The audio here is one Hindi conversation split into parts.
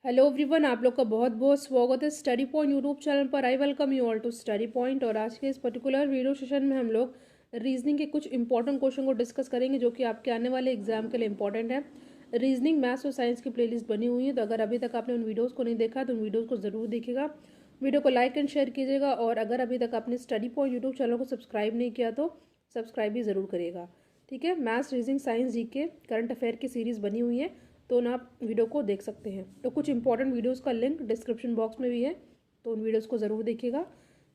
हेलो एवरीवन, आप लोग का बहुत बहुत स्वागत है स्टडी पॉइंट यूट्यूब चैनल पर। I welcome you all to study point. और आज के इस पर्टिकुलर वीडियो सेशन में हम लोग रीजनिंग के कुछ इंपॉर्टेंट क्वेश्चन को डिस्कस करेंगे जो कि आपके आने वाले एग्जाम के लिए इंपॉर्टेंट है। रीजनिंग, मैथ्स और साइंस की प्लेलिस्ट बनी हुई है, तो अगर अभी तक आपने उन वीडियोज़ को नहीं देखा तो उन वीडियोज़ को ज़रूर देखिएगा। वीडियो को लाइक एंड शेयर कीजिएगा, और अगर अभी तक आपने स्टडी पॉइंट यूट्यूब चैनल को सब्सक्राइब नहीं किया तो सब्सक्राइब भी ज़रूर करिएगा। ठीक है, maths, reasoning, science, GK, current affair की सीरीज़ बनी हुई है, तो उन आप वीडियो को देख सकते हैं। तो कुछ इंपॉर्टेंट वीडियोस का लिंक डिस्क्रिप्शन बॉक्स में भी है, तो उन वीडियोस को ज़रूर देखिएगा।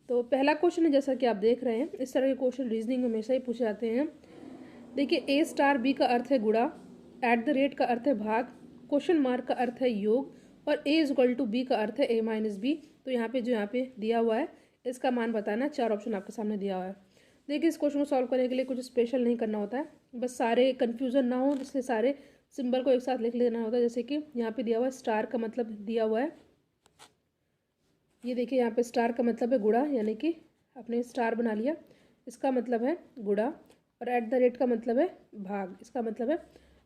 तो पहला क्वेश्चन है, जैसा कि आप देख रहे हैं, इस तरह के क्वेश्चन रीजनिंग में हमेशा ही पूछे जाते हैं। देखिए, ए स्टार बी का अर्थ है गुणा, एट द रेट का अर्थ है भाग, क्वेश्चन मार्क का अर्थ है योग, और ए इज इक्वल टू बी का अर्थ है ए माइनस बी। तो यहाँ पे दिया हुआ है, इसका मान बताना है। चार ऑप्शन आपके सामने दिया हुआ है। देखिए, इस क्वेश्चन को सॉल्व करने के लिए कुछ स्पेशल नहीं करना होता है, बस सारे कन्फ्यूजन ना हो इसलिए सारे सिंबल को एक साथ लिख लेना होता है। जैसे कि यहाँ पे दिया हुआ है स्टार का मतलब दिया हुआ है, ये देखिए यहाँ पे स्टार का मतलब है गुणा, यानी कि आपने स्टार बना लिया, इसका मतलब है गुणा। और एट द रेट का मतलब है भाग, इसका मतलब है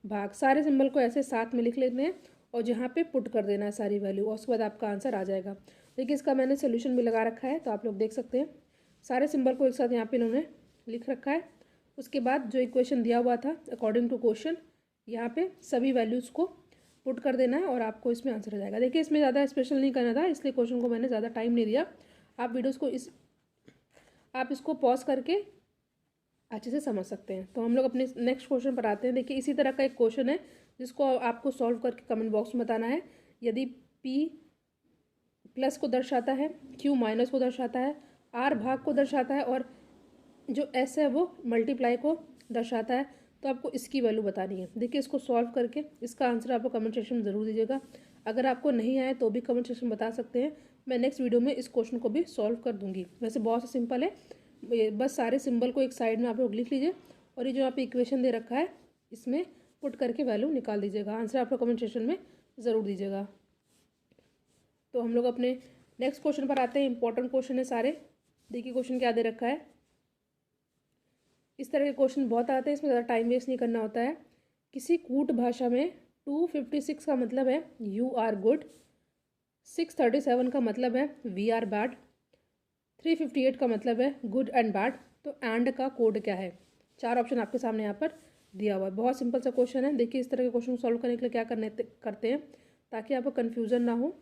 भाग। सारे सिंबल को ऐसे साथ में लिख लेते हैं और जहाँ पे पुट कर देना है सारी वैल्यू, और उसके बाद आपका आंसर आ जाएगा। देखिए, इसका मैंने सोल्यूशन भी लगा रखा है, तो आप लोग देख सकते हैं सारे सिंबल को एक साथ यहाँ पे इन्होंने लिख रखा है। उसके बाद जो इक्वेशन दिया हुआ था अकॉर्डिंग टू क्वेश्चन, यहाँ पे सभी वैल्यूज़ को पुट कर देना है और आपको इसमें आंसर आ जाएगा। देखिए, इसमें ज़्यादा स्पेशल नहीं करना था, इसलिए क्वेश्चन को मैंने ज़्यादा टाइम नहीं दिया। आप वीडियोस को आप इसको पॉज करके अच्छे से समझ सकते हैं। तो हम लोग अपने नेक्स्ट क्वेश्चन पर आते हैं। देखिए, इसी तरह का एक क्वेश्चन है जिसको आपको सॉल्व करके कमेंट बॉक्स में बताना है। यदि पी प्लस को दर्शाता है, क्यू माइनस को दर्शाता है, आर भाग को दर्शाता है, और जो एस है वो मल्टीप्लाई को दर्शाता है, तो आपको इसकी वैल्यू बतानी है। देखिए, इसको सॉल्व करके इसका आंसर आपको कमेंट सेक्शन में ज़रूर दीजिएगा। अगर आपको नहीं आए तो भी कमेंट सेक्शन में बता सकते हैं, मैं नेक्स्ट वीडियो में इस क्वेश्चन को भी सॉल्व कर दूंगी। वैसे बहुत सा सिंपल है, बस सारे सिंबल को एक साइड में आप लोग लिख लीजिए, और ये जो आप इक्वेशन दे रखा है इसमें पुट करके वैल्यू निकाल दीजिएगा। आंसर आप लोग कमेंट सेक्शन में ज़रूर दीजिएगा। तो हम लोग अपने नेक्स्ट क्वेश्चन पर आते हैं। इंपॉर्टेंट क्वेश्चन है सारे। देखिए, क्वेश्चन क्या दे रखा है। इस तरह के क्वेश्चन बहुत आते हैं, इसमें ज़्यादा टाइम वेस्ट नहीं करना होता है। किसी कूट भाषा में 256 का मतलब है यू आर गुड, 637 का मतलब है वी आर बैड, 358 का मतलब है गुड एंड बैड। तो एंड का कोड क्या है? चार ऑप्शन आपके सामने यहाँ पर दिया हुआ है। बहुत सिंपल सा क्वेश्चन है। देखिए, इस तरह के क्वेश्चन सॉल्व करने के लिए क्या करते हैं, ताकि आपको कन्फ्यूज़न ना हो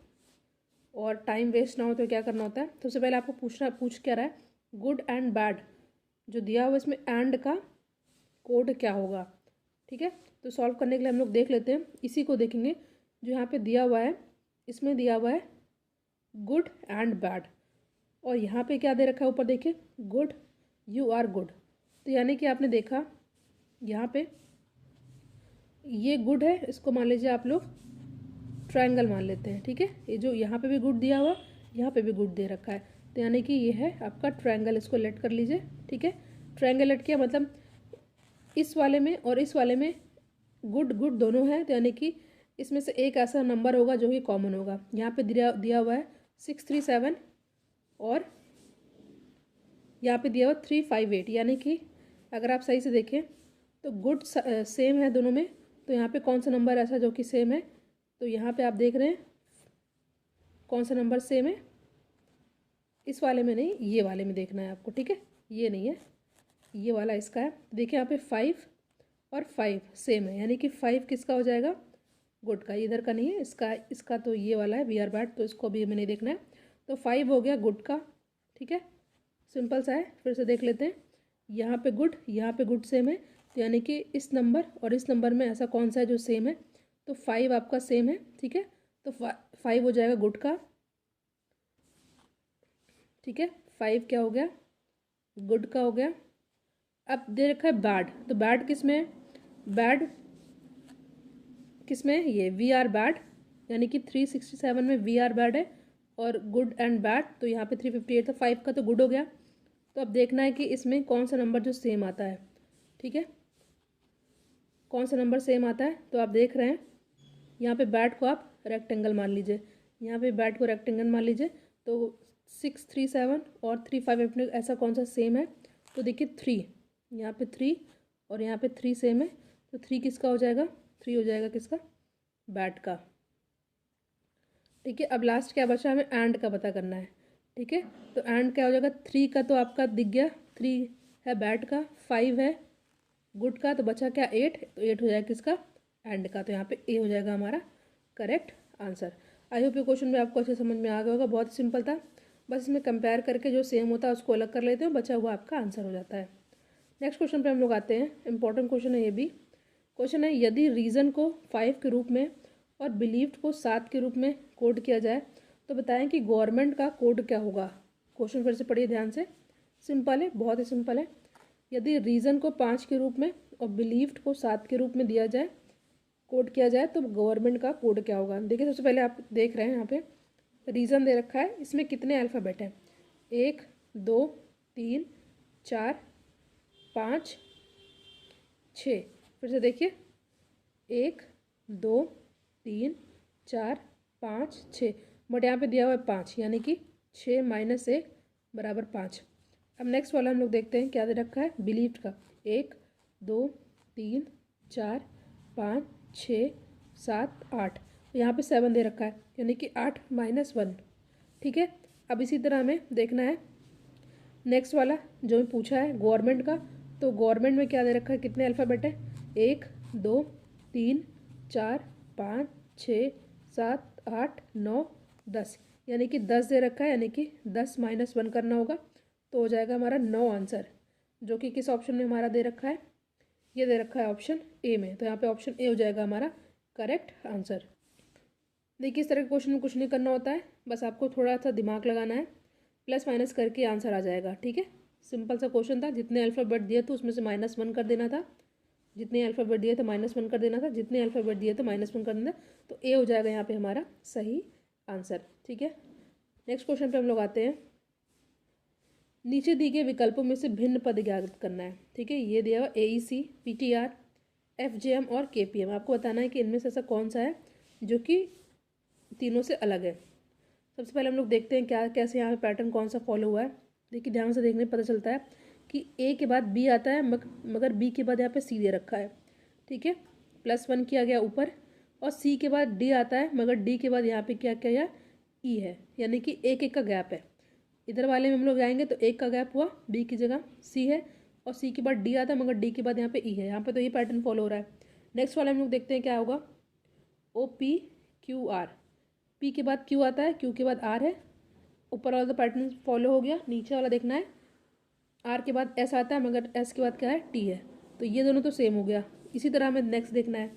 और टाइम वेस्ट ना हो, तो क्या करना होता है, सबसे पहले आपको पूछ क्या रहा है, गुड एंड बैड जो दिया हुआ इसमें एंड का कोड क्या होगा। ठीक है, तो सॉल्व करने के लिए हम लोग देख लेते हैं, इसी को देखेंगे जो यहाँ पे दिया हुआ है। इसमें दिया हुआ है गुड एंड बैड, और यहाँ पे क्या दे रखा है ऊपर, देखिए गुड, यू आर गुड। तो यानी कि आपने देखा यहाँ पे ये गुड है, इसको मान लीजिए आप लोग ट्रायंगल मान लेते हैं। ठीक है, ये जो यहाँ पे भी गुड दिया हुआ, यहाँ पे भी गुड दे रखा है, तो यानी कि ये है आपका ट्रायंगल। इसको लेट कर लीजिए। ठीक है, ट्रायंगल लेट किया मतलब इस वाले में और इस वाले में गुड गुड दोनों है, तो यानी कि इसमें से एक ऐसा नंबर होगा जो कि कॉमन होगा। यहाँ पे दिया हुआ है 637, और यहाँ पे दिया हुआ 358, यानी कि अगर आप सही से देखें तो गुड सेम है दोनों में, तो यहाँ पे कौन सा नंबर ऐसा जो कि सेम है, तो यहाँ पे आप देख रहे हैं कौन सा नंबर सेम है। इस वाले में नहीं, ये वाले में देखना है आपको। ठीक है, ये नहीं है, ये वाला इसका है। देखिए, यहाँ पे 5 और 5 सेम है, यानी कि 5 किसका हो जाएगा, गुड का। इधर का नहीं है, इसका तो ये वाला है वी आर बैड, तो इसको अभी हमें नहीं देखना है। तो 5 हो गया गुड का। ठीक है, सिंपल सा है। फिर से देख लेते हैं, यहाँ पे गुड सेम है, तो यानी कि इस नंबर और इस नंबर में ऐसा कौन सा है जो सेम है, तो 5 आपका सेम है। ठीक है, तो 5 हो जाएगा गुड का। ठीक है, 5 क्या हो गया, गुड का हो गया। अब दे रखा है बैड, तो बैड किस में है, बैड किस में है, ये वी आर बैड, यानी कि 367 में वी आर बैड है, और गुड एंड बैड तो यहाँ पे 358 था। 5 का तो गुड हो गया। तो अब देखना है कि इसमें कौन सा नंबर जो सेम आता है। ठीक है, कौन सा नंबर सेम आता है, तो आप देख रहे हैं यहाँ पे बैड को आप रेक्टेंगल मान लीजिए, यहाँ पे बैड को रेक्टेंगल मान लीजिए। तो 637 और 358 में ऐसा कौन सा सेम है, तो देखिए 3, यहाँ पे 3 और यहाँ पे 3 सेम है, तो 3 किसका हो जाएगा, 3 हो जाएगा किसका, बैड का। ठीक है, अब लास्ट क्या बचा, हमें एंड का पता करना है। ठीक है, तो एंड क्या हो जाएगा, 3 का तो आपका दिख गया, 3 है बैड का, 5 है गुड का, तो बचा क्या 8, तो 8 हो जाएगा किसका, एंड का। तो यहाँ पे ए हो जाएगा हमारा करेक्ट आंसर। आई होप ये क्वेश्चन भी आपको अच्छे समझ में आ गया होगा, बहुत सिंपल था। बस इसमें कंपेयर करके जो सेम होता है उसको अलग कर लेते हो, बचा हुआ आपका आंसर हो जाता है। नेक्स्ट क्वेश्चन पे हम लोग आते हैं, इंपॉर्टेंट क्वेश्चन है ये भी। क्वेश्चन है, यदि रीज़न को 5 के रूप में और बिलीव्ड को 7 के रूप में कोड किया जाए तो बताएं कि गवर्नमेंट का कोड क्या होगा। क्वेश्चन फिर से पढ़िए ध्यान से, सिंपल है, बहुत ही सिंपल है। यदि रीज़न को 5 के रूप में और बिलीव्ड को 7 के रूप में दिया जाए, कोड किया जाए, तो गवर्नमेंट का कोड क्या होगा। देखिए सबसे पहले आप देख रहे हैं यहाँ पे रीज़न दे रखा है, इसमें कितने अल्फ़ाबेट हैं, 1 2 3 4 5 6। फिर से देखिए 1 2 3 4 5 6, बट यहाँ पे दिया हुआ है 5, यानी कि 6 माइनस 1 बराबर 5। अब नेक्स्ट वाला हम लोग देखते हैं क्या दे रखा है, बिलीव्ड का 1 2 3 4 5 6 7 8, तो यहाँ पे 7 दे रखा है, यानी कि 8 माइनस 1। ठीक है, अब इसी तरह हमें देखना है नेक्स्ट वाला जो पूछा है गवर्नमेंट का, तो गवर्नमेंट में क्या दे रखा है, कितने अल्फ़ाबेट है, 1 2 3 4 5 6 7 8 9 10, यानी कि 10 दे रखा है, यानी कि 10 माइनस 1 करना होगा, तो हो जाएगा हमारा 9 आंसर, जो कि किस ऑप्शन में हमारा दे रखा है, ये दे रखा है ऑप्शन ए में। तो यहाँ पे ऑप्शन ए हो जाएगा हमारा करेक्ट आंसर। देखिए इस तरह के क्वेश्चन में कुछ नहीं करना होता है, बस आपको थोड़ा सा दिमाग लगाना है, प्लस माइनस करके आंसर आ जाएगा। ठीक है, सिंपल सा क्वेश्चन था, जितने अल्फ़ाबेट दिए थे उसमें से -1 कर देना था, जितने अल्फ़ाबेट दिए थे -1 कर देना था, जितने अल्फ़ाबेट दिए थे -1 कर देना, तो ए हो जाएगा यहाँ पे हमारा सही आंसर। ठीक है, नेक्स्ट क्वेश्चन पे हम लोग आते हैं, नीचे दिए गए विकल्पों में से भिन्न पद ज्ञात करना है। ठीक है, ये दिया हुआ AEC, PTR, FJM और KPM, आपको बताना है कि इनमें से ऐसा कौन सा है जो कि तीनों से अलग है। सबसे पहले हम लोग देखते हैं क्या कैसे यहाँ पे पैटर्न कौन सा फॉलो हुआ है। देखिए ध्यान से देखने पता चलता है कि ए के बाद बी आता है, मगर बी के बाद यहाँ पे सी दे रखा है। ठीक है, +1 किया गया ऊपर, और सी के बाद डी आता है, मगर डी के बाद यहाँ पे क्या किया गया, ई है, यानी कि एक एक का गैप है। इधर वाले में हम लोग जाएंगे तो एक का गैप हुआ, बी की जगह सी है, और सी के बाद डी आता है, मगर डी के बाद यहाँ पे ई है। यहाँ पे तो ये पैटर्न फॉलो हो रहा है। नेक्स्ट वाला हम लोग देखते हैं क्या होगा, OPQR, पी के बाद क्यू आता है, क्यू के बाद आर है, ऊपर वाला तो पैटर्न फॉलो हो गया। नीचे वाला देखना है, आर के बाद एस आता है, मगर एस के बाद क्या है, टी है, तो ये दोनों तो सेम हो गया। इसी तरह हमें नेक्स्ट देखना है,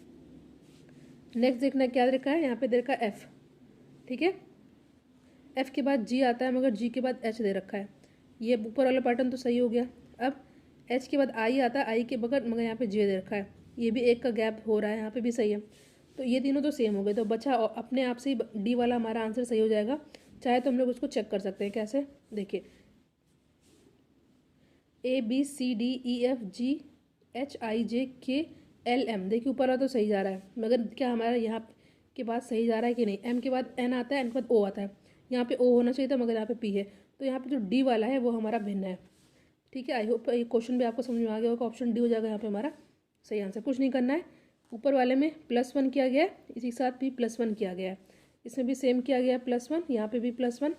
नेक्स्ट देखना है क्या देखा है, यहाँ पे दे रखा है एफ। ठीक है, एफ के बाद जी आता है, मगर जी के बाद एच दे रखा है, ये ऊपर वाला पैटर्न तो सही हो गया। अब एच के बाद आई आता है, आई के मगर यहाँ पे जे दे रखा है, ये भी एक का गैप हो रहा है, यहाँ पे भी सही है, तो ये तीनों तो सेम हो गए। तो बचा अपने आप से ही डी वाला हमारा आंसर सही हो जाएगा। चाहे तो हम लोग उसको चेक कर सकते हैं, कैसे, देखिए ABCDEFGHIJKLM, देखिए ऊपर वाला तो सही जा रहा है, मगर क्या हमारा यहाँ के बाद सही जा रहा है कि नहीं, एम के बाद एन आता है, एन के बाद ओ आता है, यहाँ पे ओ होना चाहिए था, मगर यहाँ पे पी है, तो यहाँ पे जो डी वाला है वो हमारा भिन्न है। ठीक है, आई होप ये क्वेश्चन भी आपको समझ में आ गया होगा, ऑप्शन डी हो जाएगा यहाँ पे हमारा सही आंसर। कुछ नहीं करना है, ऊपर वाले में +1 किया गया है, इसी के साथ भी +1 किया गया है, इसमें भी सेम किया गया है +1, यहाँ पे भी +1,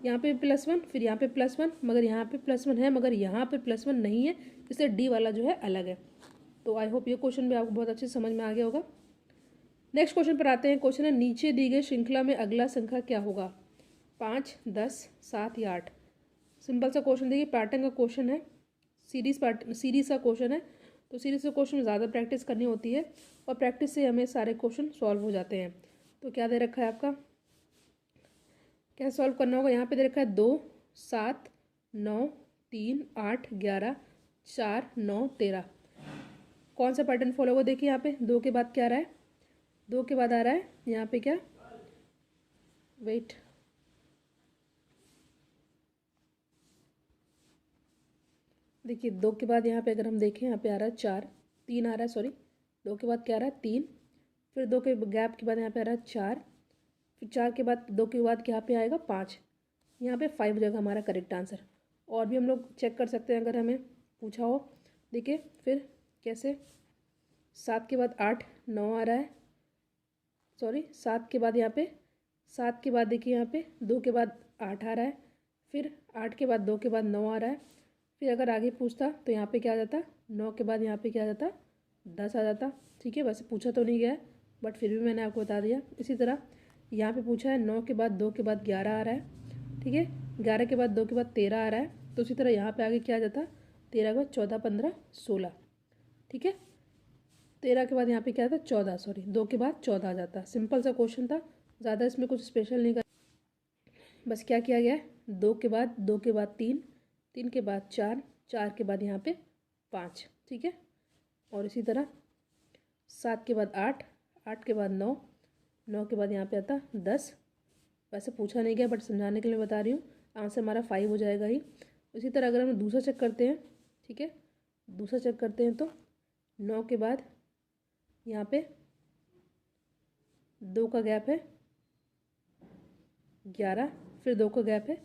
यहाँ पे भी +1, फिर यहाँ पे +1, मगर यहाँ पे +1 है, मगर यहाँ पे +1 नहीं है, इसलिए डी वाला जो है अलग है। तो आई होप ये क्वेश्चन भी आपको बहुत अच्छे से समझ में आ गया होगा। नेक्स्ट क्वेश्चन पर आते हैं। क्वेश्चन है, नीचे दी गई श्रृंखला में अगला संख्या क्या होगा, 5 10 7 या 8। सिंपल सा क्वेश्चन, देखिए पैटर्न का क्वेश्चन है, सीरीज का क्वेश्चन है, तो सीरीज का क्वेश्चन में ज़्यादा प्रैक्टिस करनी होती है, और प्रैक्टिस से हमें सारे क्वेश्चन सॉल्व हो जाते हैं। तो क्या दे रखा है आपका, क्या सॉल्व करना होगा, यहाँ पे दे रखा है 2 7 9 3 8 11 4 9 13। कौन सा पैटर्न फॉलो होगा, देखिए यहाँ पे 2 के बाद क्या आ रहा है, 2 के बाद आ रहा है यहाँ पे क्या, वेट, देखिए 2 के बाद यहाँ पे अगर हम देखें, यहाँ पे आ रहा है 4, 3 आ रहा है, सॉरी 2 के बाद क्या आ रहा है 3, फिर 2 के गैप के बाद यहाँ पे आ रहा है 4, फिर 4 के बाद 2 के बाद यहाँ पे आएगा 5, यहाँ पे 5 हो जाएगा हमारा करेक्ट आंसर। और भी हम लोग चेक कर सकते हैं अगर हमें पूछा हो। देखिए फिर कैसे, 7 के बाद 8 9 आ रहा है, सॉरी 7 के बाद यहाँ पे 7 के बाद देखिए यहाँ पे 2 के बाद 8 आ रहा है, फिर 8 के बाद 2 के बाद 9 आ रहा है, फिर अगर आगे पूछता तो यहाँ पे क्या आ जाता, 9 के बाद यहाँ पे क्या आ जाता, 10 आ जाता। ठीक है, वैसे पूछा तो नहीं गया है बट फिर भी मैंने आपको बता दिया। इसी तरह यहाँ पे पूछा है 9 के बाद 2 के बाद 11 आ रहा है। ठीक है, 11 के बाद 2 के बाद 13 आ रहा है, तो उसी तरह यहाँ पे आगे क्या आ जाता, 13 के बाद 14, 15, 16। ठीक है, 13 के बाद यहाँ पे क्या आता, 14, सॉरी 2 के बाद 14 आ जाता। सिंपल सा क्वेश्चन था, ज़्यादा इसमें कुछ स्पेशल नहीं कर, बस क्या किया गया है, 2 के बाद 2 के बाद 3, 3 के बाद 4, 4 के बाद यहाँ पे 5। ठीक है, और इसी तरह 7 के बाद 8, 8 के बाद 9, 9 के बाद यहाँ पे आता 10। वैसे पूछा नहीं गया बट समझाने के लिए बता रही हूँ, आंसर हमारा 5 हो जाएगा ही। इसी तरह अगर हम दूसरा चेक करते हैं, ठीक है, दूसरा चेक करते हैं तो 9 के बाद यहाँ पे 2 का गैप है 11, फिर 2 का गैप है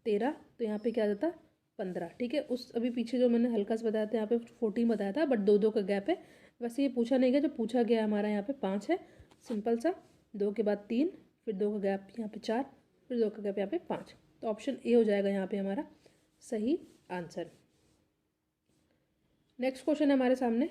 13, तो यहाँ पे क्या आ जाता, 15। ठीक है, उस अभी पीछे जो मैंने हल्का सा बताया था यहाँ पे 14 बताया था, बट 2 का गैप है। वैसे ये पूछा नहीं गया, जो पूछा गया हमारा यहाँ पे 5 है। सिंपल सा, 2 के बाद 3, फिर 2 का गैप यहाँ पे 4, फिर 2 का गैप यहाँ पे 5, तो ऑप्शन ए हो जाएगा यहाँ पे हमारा सही आंसर। नेक्स्ट क्वेश्चन है हमारे सामने।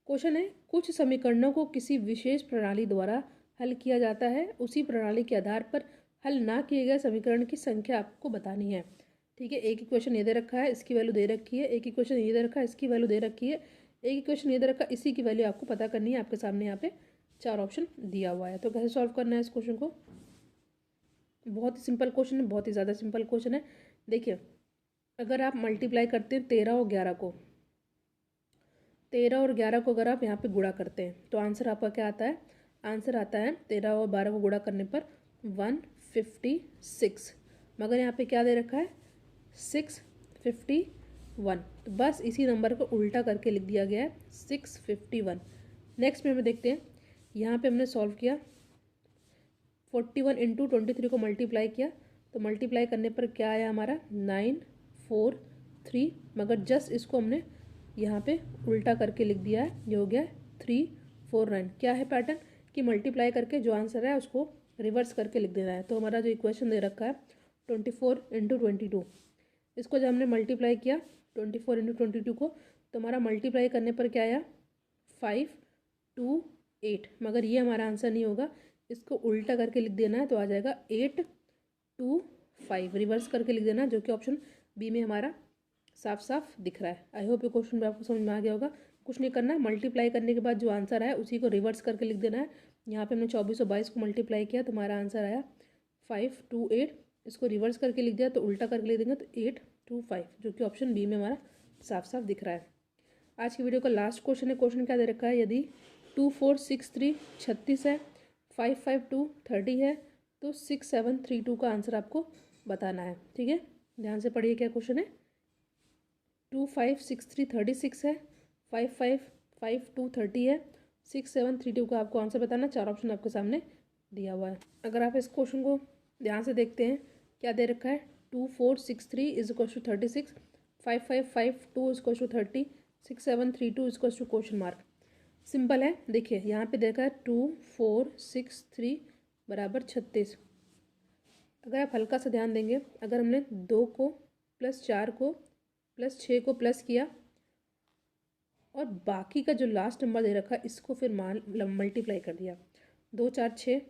क्वेश्चन है, कुछ समीकरणों को किसी विशेष प्रणाली द्वारा हल किया जाता है, उसी प्रणाली के आधार पर हल ना किए गए समीकरण की संख्या आपको बतानी है। ठीक है, एक ही क्वेश्चन ये दे रखा है, इसकी वैल्यू दे रखी है, एक ही क्वेश्चन ये दे रखा है, इसकी वैल्यू दे रखी है, एक ही क्वेश्चन ये दे रखा है, इसी की वैल्यू आपको पता करनी है। आपके सामने यहाँ पे 4 ऑप्शन दिया हुआ है, तो कैसे सॉल्व करना है इस क्वेश्चन को। बहुत ही सिंपल क्वेश्चन है, बहुत ही ज़्यादा सिंपल क्वेश्चन है। देखिए, अगर आप मल्टीप्लाई करते हैं 13 और 11 को, 13 और 11 को अगर आप यहाँ पे गुणा करते हैं तो आंसर आपका क्या आता है, आंसर आता है 13 और 12 को गुणा करने पर 156। मगर यहाँ पे क्या दे रखा है, 651, तो बस इसी नंबर को उल्टा करके लिख दिया गया है 651। नेक्स्ट में हमें देखते हैं, यहाँ पे हमने सॉल्व किया 41 इंटू 23 को मल्टीप्लाई किया, तो मल्टीप्लाई करने पर क्या आया हमारा 943, मगर जस्ट इसको हमने यहाँ पे उल्टा करके लिख दिया है, ये हो गया 349। क्या है पैटर्न कि मल्टीप्लाई करके जो आंसर है उसको रिवर्स करके लिख देना है। तो हमारा जो इक्वेशन दे रखा है 24 इंटू 22, इसको जब हमने मल्टीप्लाई किया 24 इंटू 22 को, तो हमारा मल्टीप्लाई करने पर क्या आया 528, मगर ये हमारा आंसर नहीं होगा, इसको उल्टा करके लिख देना है, तो आ जाएगा 825, रिवर्स करके लिख देना, जो कि ऑप्शन बी में हमारा साफ साफ दिख रहा है। आई होप ये क्वेश्चन भी आपको समझ में आ गया होगा। कुछ नहीं करना है, मल्टीप्लाई करने के बाद जो आंसर आया उसी को रिवर्स करके लिख देना है। यहाँ पे हमने 24 और 22 को मल्टीप्लाई किया तो हमारा आंसर आया 528, इसको रिवर्स करके लिख दिया तो उल्टा करके लिख देंगे तो 825, जो कि ऑप्शन बी में हमारा साफ साफ दिख रहा है। आज की वीडियो का लास्ट क्वेश्चन है, क्वेश्चन क्या दे रखा है, यदि 2463 36 है, 552 30 है, तो 6732 का आंसर आपको बताना है। ठीक है, ध्यान से पढ़िए क्या क्वेश्चन है। 2563 36 है, 5552 30 है, 6732 का आपको आंसर बताना। 4 ऑप्शन आपके सामने दिया हुआ है। अगर आप इस क्वेश्चन को ध्यान से देखते हैं, क्या दे रखा है, 2463 is equal to 36, 5552 is equal to 30, 6732 is equal to question mark. Simple है, देखिए यहाँ पे देखा है 2463 बराबर 36। अगर आप हल्का सा ध्यान देंगे, अगर हमने 2 को प्लस 4 को प्लस 6 को प्लस किया और बाकी का जो लास्ट नंबर दे रखा है इसको फिर मल्टीप्लाई कर दिया, 2 4 6,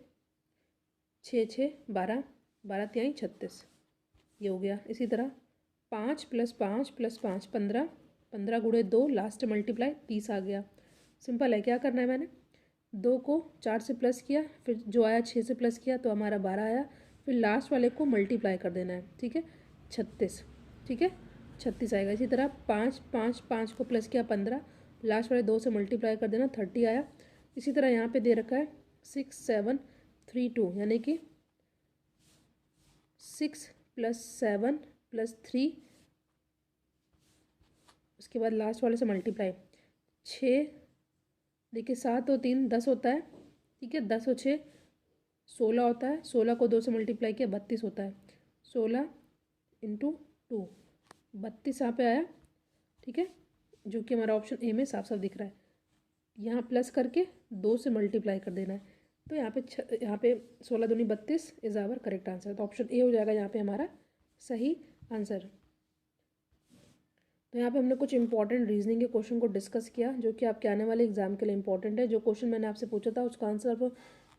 6 6 12, 12 तिहाई 36, ये हो गया। इसी तरह 5 प्लस 5 प्लस 5 15, 15 गुणे 2 लास्ट मल्टीप्लाई 30 आ गया। सिंपल है, क्या करना है, मैंने 2 को 4 से प्लस किया, फिर जो आया 6 से प्लस किया तो हमारा 12 आया, फिर लास्ट वाले को मल्टीप्लाई कर देना है। ठीक है, 36, ठीक है 36 आएगा। इसी तरह 5 5 5 को प्लस किया 15, लास्ट वाले 2 से मल्टीप्लाई कर देना 30 आया। इसी तरह यहाँ पे दे रखा है 6732, यानी कि 6 प्लस 7 प्लस 3, उसके बाद लास्ट वाले से मल्टीप्लाई 6, देखिए 7 और 3 10 होता है। ठीक है, 10 और 6 16 होता है, 16 को 2 से मल्टीप्लाई किया 32 होता है, 16 इंटू 2, 32 यहाँ पे आया। ठीक है, जो कि हमारा ऑप्शन ए में साफ साफ दिख रहा है। यहाँ प्लस करके 2 से मल्टीप्लाई कर देना है। तो यहाँ पे 16 दूनी 32 इज आवर करेक्ट आंसर। तो ऑप्शन ए हो जाएगा यहाँ पे हमारा सही आंसर। तो यहाँ पे हमने कुछ इंपॉर्टेंट रीजनिंग के क्वेश्चन को डिस्कस किया जो कि आपके आने वाले एग्जाम के लिए इंपॉर्टेंट है। जो क्वेश्चन मैंने आपसे पूछा था उसका आंसर आप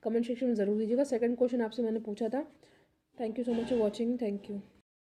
कमेंट सेक्शन में ज़रूर दीजिएगा। सेकंड क्वेश्चन आपसे मैंने पूछा था। Thank you so much for watching. Thank you.